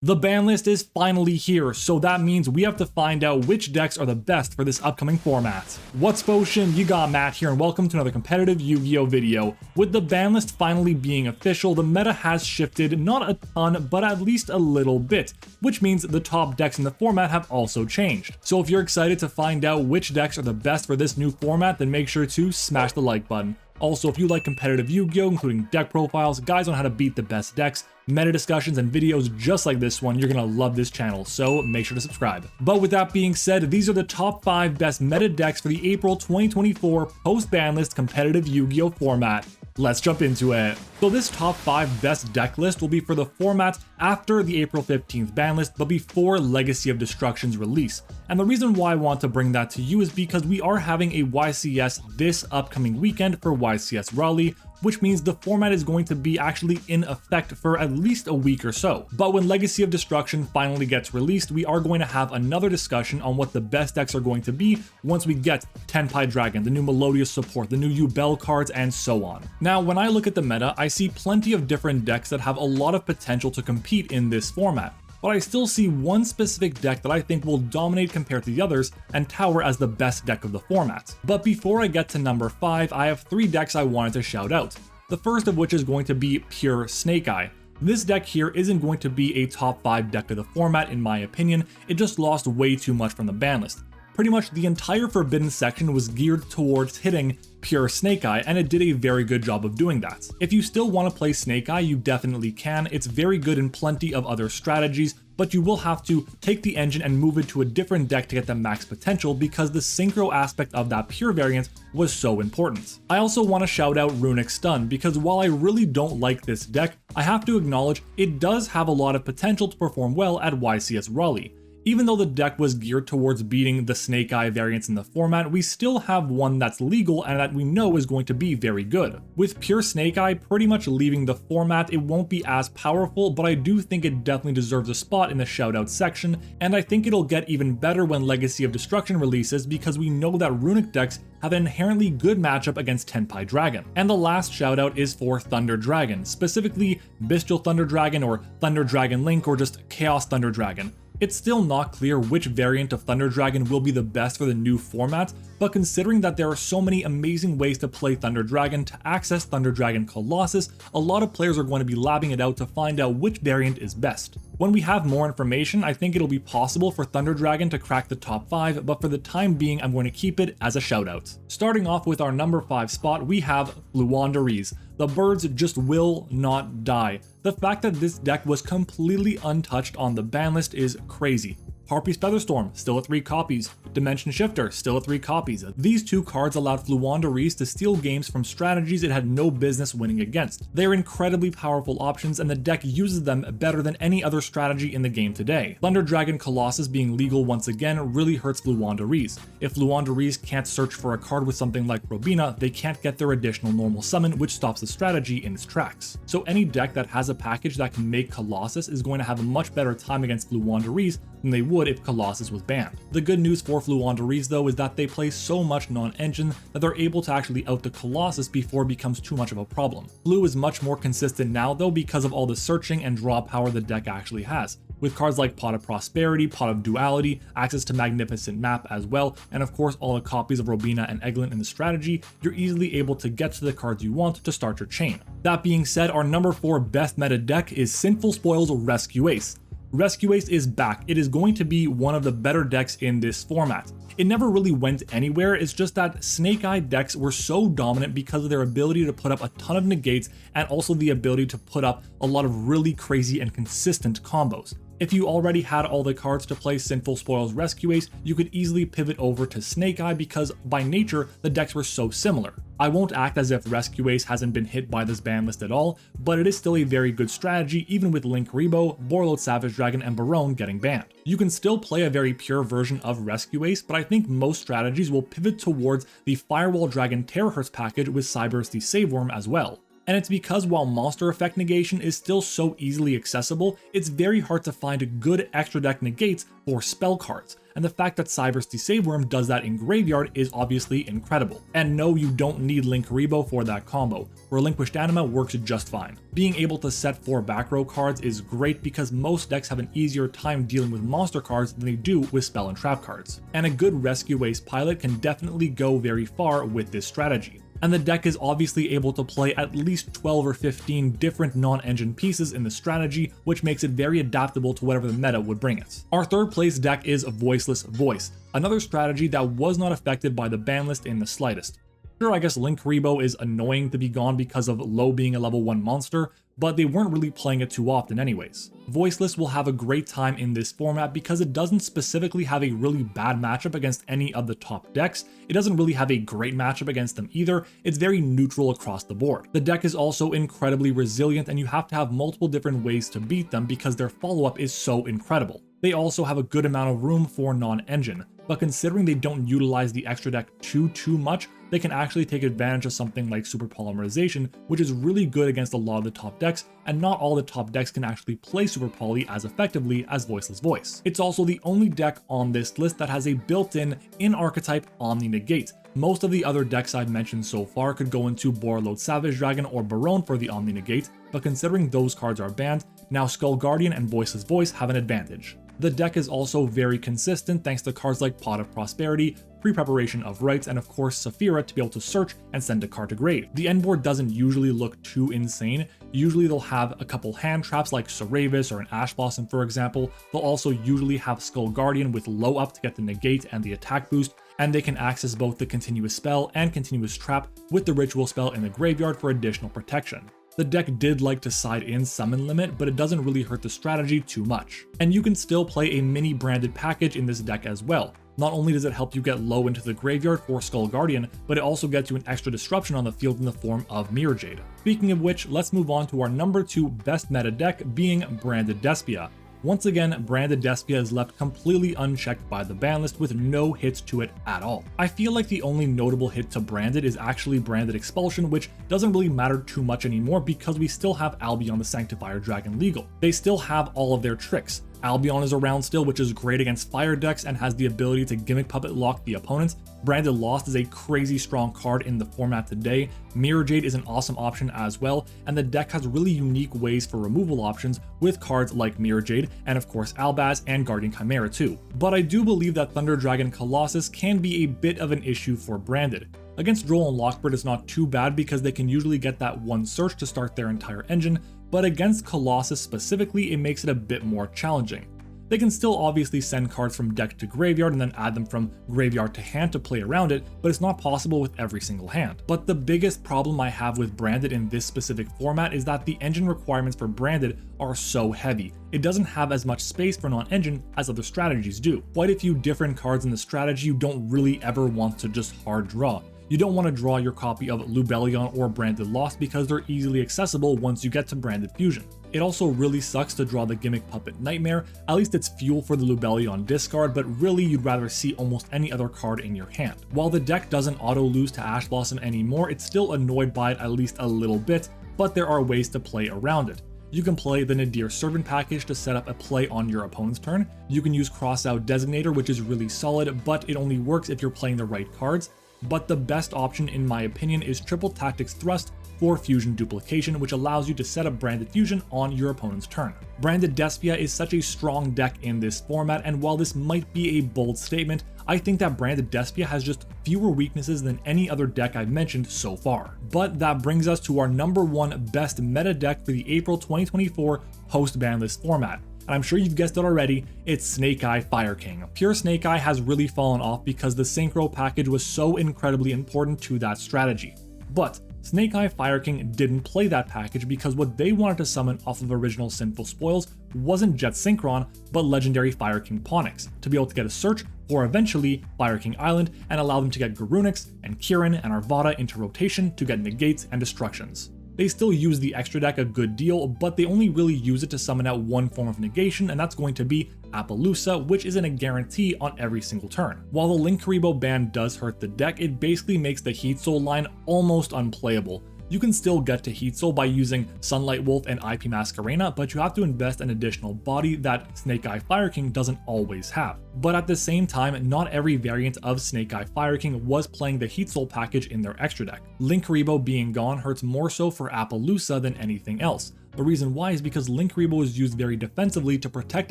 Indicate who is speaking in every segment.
Speaker 1: The ban list is finally here, so that means we have to find out which decks are the best for this upcoming format. What's potion? You got Matt here, and welcome to another competitive Yu-Gi-Oh video. With the ban list finally being official, the meta has shifted not a ton, but at least a little bit, which means the top decks in the format have also changed. So if you're excited to find out which decks are the best for this new format, then make sure to smash the like button. Also, if you like competitive Yu-Gi-Oh, including deck profiles, guides on how to beat the best decks, meta discussions, and videos just like this one, you're gonna love this channel, so make sure to subscribe. But with that being said, these are the top 5 best meta decks for the April 2024 post-banlist competitive Yu-Gi-Oh format. Let's jump into it. So this top 5 best deck list will be for the format after the April 15th ban list, but before Legacy of Destruction's release. And the reason why I want to bring that to you is because we are having a YCS this upcoming weekend for YCS Raleigh, which means the format is going to be actually in effect for at least a week or so. But when Legacy of Destruction finally gets released, we are going to have another discussion on what the best decks are going to be once we get Tenpai Dragon, the new Melodious support, the new Yubel cards, and so on. Now, when I look at the meta, I see plenty of different decks that have a lot of potential to compete in this format. But I still see one specific deck that I think will dominate compared to the others and tower as the best deck of the format. But before I get to number 5, I have 3 decks I wanted to shout out. The first of which is going to be pure Snake Eye. This deck here isn't going to be a top 5 deck of the format in my opinion, it just lost way too much from the ban list. Pretty much the entire Forbidden section was geared towards hitting pure Snake Eye, and it did a very good job of doing that. If you still want to play Snake Eye, you definitely can. It's very good in plenty of other strategies, but you will have to take the engine and move it to a different deck to get the max potential because the synchro aspect of that pure variant was so important. I also want to shout out Runic Stun because while I really don't like this deck, I have to acknowledge it does have a lot of potential to perform well at YCS Raleigh. Even though the deck was geared towards beating the Snake Eye variants in the format, we still have one that's legal and that we know is going to be very good. With pure Snake Eye pretty much leaving the format, it won't be as powerful, but I do think it definitely deserves a spot in the shoutout section, and I think it'll get even better when Legacy of Destruction releases because we know that Runic decks have an inherently good matchup against Tenpai Dragon. And the last shoutout is for Thunder Dragon, specifically Bestial Thunder Dragon or Thunder Dragon Link or just Chaos Thunder Dragon. It's still not clear which variant of Thunder Dragon will be the best for the new format, but considering that there are so many amazing ways to play Thunder Dragon to access Thunder Dragon Colossus, a lot of players are going to be labbing it out to find out which variant is best. When we have more information, I think it'll be possible for Thunder Dragon to crack the top 5, but for the time being, I'm going to keep it as a shoutout. Starting off with our number 5 spot, we have Floowandereeze. The birds just will not die. The fact that this deck was completely untouched on the ban list is crazy. Harpy's Featherstorm, still at 3 copies. Dimension Shifter, still at 3 copies. These 2 cards allowed Floowandereeze to steal games from strategies it had no business winning against. They are incredibly powerful options and the deck uses them better than any other strategy in the game today. Thunder Dragon Colossus being legal once again really hurts Floowandereeze. If Floowandereeze can't search for a card with something like Robina, they can't get their additional normal summon, which stops the strategy in its tracks. So any deck that has a package that can make Colossus is going to have a much better time against Floowandereeze than they would if Colossus was banned. The good news for Floowandereeze though is that they play so much non-engine that they're able to actually out the Colossus before it becomes too much of a problem. Blue is much more consistent now though because of all the searching and draw power the deck actually has, with cards like Pot of Prosperity, Pot of Duality, access to Magnificent Map as well, and of course all the copies of Robina and Eglin in the strategy, you're easily able to get to the cards you want to start your chain. That being said, our number 4 best meta deck is Sinful Spoils Rescue Ace. Rescue Ace is back. It is going to be one of the better decks in this format. It never really went anywhere, it's just that Snake Eye decks were so dominant because of their ability to put up a ton of negates and also the ability to put up a lot of really crazy and consistent combos. If you already had all the cards to play Sinful Spoils Rescue Ace, you could easily pivot over to Snake Eye because by nature, the decks were so similar. I won't act as if Rescue Ace hasn't been hit by this ban list at all, but it is still a very good strategy even with Link Rebo, Borreload Savage Dragon, and Barone getting banned. You can still play a very pure version of Rescue Ace, but I think most strategies will pivot towards the Firewall Dragon Terahertz package with Cyberse the Save Worm as well. And it's because while monster effect negation is still so easily accessible, it's very hard to find good extra deck negates for spell cards. And the fact that Cyber's Save Worm does that in Graveyard is obviously incredible. And no, you don't need Linkuriboh for that combo. Relinquished Anima works just fine. Being able to set 4 back row cards is great because most decks have an easier time dealing with monster cards than they do with spell and trap cards. And a good Rescue Ace pilot can definitely go very far with this strategy. And the deck is obviously able to play at least 12 or 15 different non-engine pieces in the strategy, which makes it very adaptable to whatever the meta would bring it. Our third place deck is Voiceless Voice, another strategy that was not affected by the ban list in the slightest. Sure, I guess Linkuriboh is annoying to be gone because of Low being a level 1 monster, but they weren't really playing it too often anyways. Voiceless will have a great time in this format because it doesn't specifically have a really bad matchup against any of the top decks. It doesn't really have a great matchup against them either. It's very neutral across the board. The deck is also incredibly resilient and you have to have multiple different ways to beat them because their follow-up is so incredible. They also have a good amount of room for non-engine, but considering they don't utilize the extra deck too much, they can actually take advantage of something like Super Polymerization, which is really good against a lot of the top decks, and not all the top decks can actually play Super Poly as effectively as Voiceless Voice. It's also the only deck on this list that has a built-in in-archetype Omni Negate. Most of the other decks I've mentioned so far could go into Borreload Savage Dragon or Barone for the Omni Negate, but considering those cards are banned, now Skull Guardian and Voiceless Voice have an advantage. The deck is also very consistent thanks to cards like Pot of Prosperity, Pre-Preparation of Rites, and of course Saphira to be able to search and send a card to grave. The end board doesn't usually look too insane. Usually they'll have a couple hand traps like Saravis or an Ash Blossom for example. They'll also usually have Skull Guardian with low up to get the negate and the attack boost, and they can access both the continuous spell and continuous trap with the ritual spell in the graveyard for additional protection. The deck did like to side in summon limit, but it doesn't really hurt the strategy too much. And you can still play a mini branded package in this deck as well. Not only does it help you get low into the graveyard for Skull Guardian, but it also gets you an extra disruption on the field in the form of Mirror Jade. Speaking of which, let's move on to our number 2 best meta deck, being Branded Despia. Once again, Branded Despia is left completely unchecked by the ban list with no hits to it at all. I feel like the only notable hit to Branded is actually Branded Expulsion, which doesn't really matter too much anymore because we still have Albion the Sanctifier Dragon legal. They still have all of their tricks. Albion is around still, which is great against fire decks and has the ability to Gimmick Puppet lock the opponents. Branded Lost is a crazy strong card in the format today. Mirror Jade is an awesome option as well, and the deck has really unique ways for removal options with cards like Mirror Jade and of course Albaz and Guardian Chimera too. But I do believe that Thunder Dragon Colossus can be a bit of an issue for Branded. Against Droll and Lockbird it's not too bad because they can usually get that one search to start their entire engine, but against Colossus specifically it makes it a bit more challenging. They can still obviously send cards from deck to graveyard and then add them from graveyard to hand to play around it, but it's not possible with every single hand. But the biggest problem I have with Branded in this specific format is that the engine requirements for Branded are so heavy. It doesn't have as much space for non-engine as other strategies do. Quite a few different cards in the strategy you don't really ever want to just hard draw. You don't want to draw your copy of Lubellion or Branded Lost because they're easily accessible once you get to Branded Fusion. It also really sucks to draw the Gimmick Puppet Nightmare. At least it's fuel for the Lubellion discard, but really you'd rather see almost any other card in your hand. While the deck doesn't auto-lose to Ash Blossom anymore, it's still annoyed by it at least a little bit, but there are ways to play around it. You can play the Nadir Servant package to set up a play on your opponent's turn. You can use Crossout Designator, which is really solid, but it only works if you're playing the right cards. But the best option in my opinion is Triple Tactics Thrust for Fusion Duplication, which allows you to set up Branded Fusion on your opponent's turn. Branded Despia is such a strong deck in this format, and while this might be a bold statement, I think that Branded Despia has just fewer weaknesses than any other deck I've mentioned so far. But that brings us to our number 1 best meta deck for the April 2024 post-ban list format. And I'm sure you've guessed it already, it's Snake Eye Fire King. Pure Snake Eye has really fallen off because the Synchro package was so incredibly important to that strategy. But Snake Eye Fire King didn't play that package because what they wanted to summon off of original Sinful Spoils wasn't Jet Synchron, but legendary Fire King Ponix, to be able to get a search or eventually Fire King Island and allow them to get Garunix and Kirin and Arvada into rotation to get negates and destructions. They still use the extra deck a good deal, but they only really use it to summon out one form of negation, and that's going to be Appaloosa, which isn't a guarantee on every single turn. While the Linkuriboh ban does hurt the deck, it basically makes the Heat Soul line almost unplayable. You can still get to Heat Soul by using Sunlight Wolf and IP Masquerena, but you have to invest an additional body that Snake Eye Fire King doesn't always have. But at the same time, not every variant of Snake Eye Fire King was playing the Heat Soul package in their extra deck. Linkuriboh being gone hurts more so for Appaloosa than anything else. The reason why is because Linkuriboh is used very defensively to protect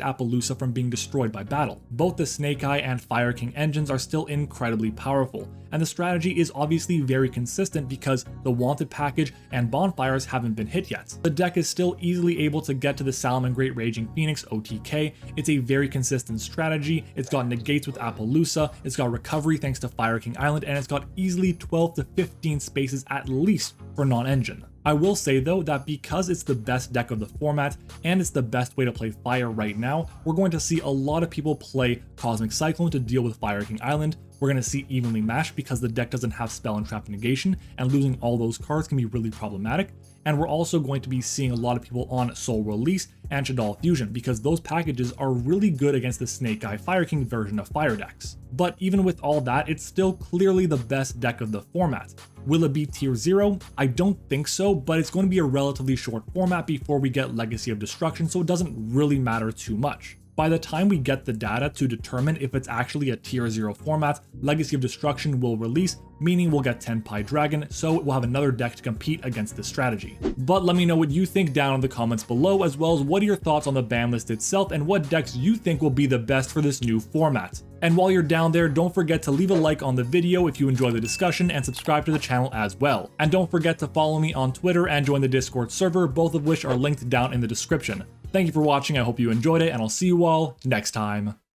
Speaker 1: Appaloosa from being destroyed by battle. Both the Snake Eye and Fire King engines are still incredibly powerful, and the strategy is obviously very consistent because the Wanted package and Bonfires haven't been hit yet. The deck is still easily able to get to the Salamangreat Raging Phoenix OTK, it's a very consistent strategy, it's got negates with Appaloosa, it's got recovery thanks to Fire King Island, and it's got easily 12 to 15 spaces at least for non-engine. I will say though that because it's the best deck of the format and it's the best way to play Fire right now, we're going to see a lot of people play Cosmic Cyclone to deal with Fire King Island. We're going to see Evenly Matched because the deck doesn't have Spell and Trap Negation, and losing all those cards can be really problematic. And we're also going to be seeing a lot of people on Soul Release and Shaddoll Fusion because those packages are really good against the Snake Eye Fire King version of Fire decks. But even with all that, it's still clearly the best deck of the format. Will it be tier 0? I don't think so, but it's going to be a relatively short format before we get Legacy of Destruction, so it doesn't really matter too much. By the time we get the data to determine if it's actually a tier 0 format, Legacy of Destruction will release, meaning we'll get Tenpai Dragon, so we'll have another deck to compete against this strategy. But let me know what you think down in the comments below, as well as what are your thoughts on the ban list itself and what decks you think will be the best for this new format. And while you're down there, don't forget to leave a like on the video if you enjoy the discussion and subscribe to the channel as well. And don't forget to follow me on Twitter and join the Discord server, both of which are linked down in the description. Thank you for watching, I hope you enjoyed it, and I'll see you all next time.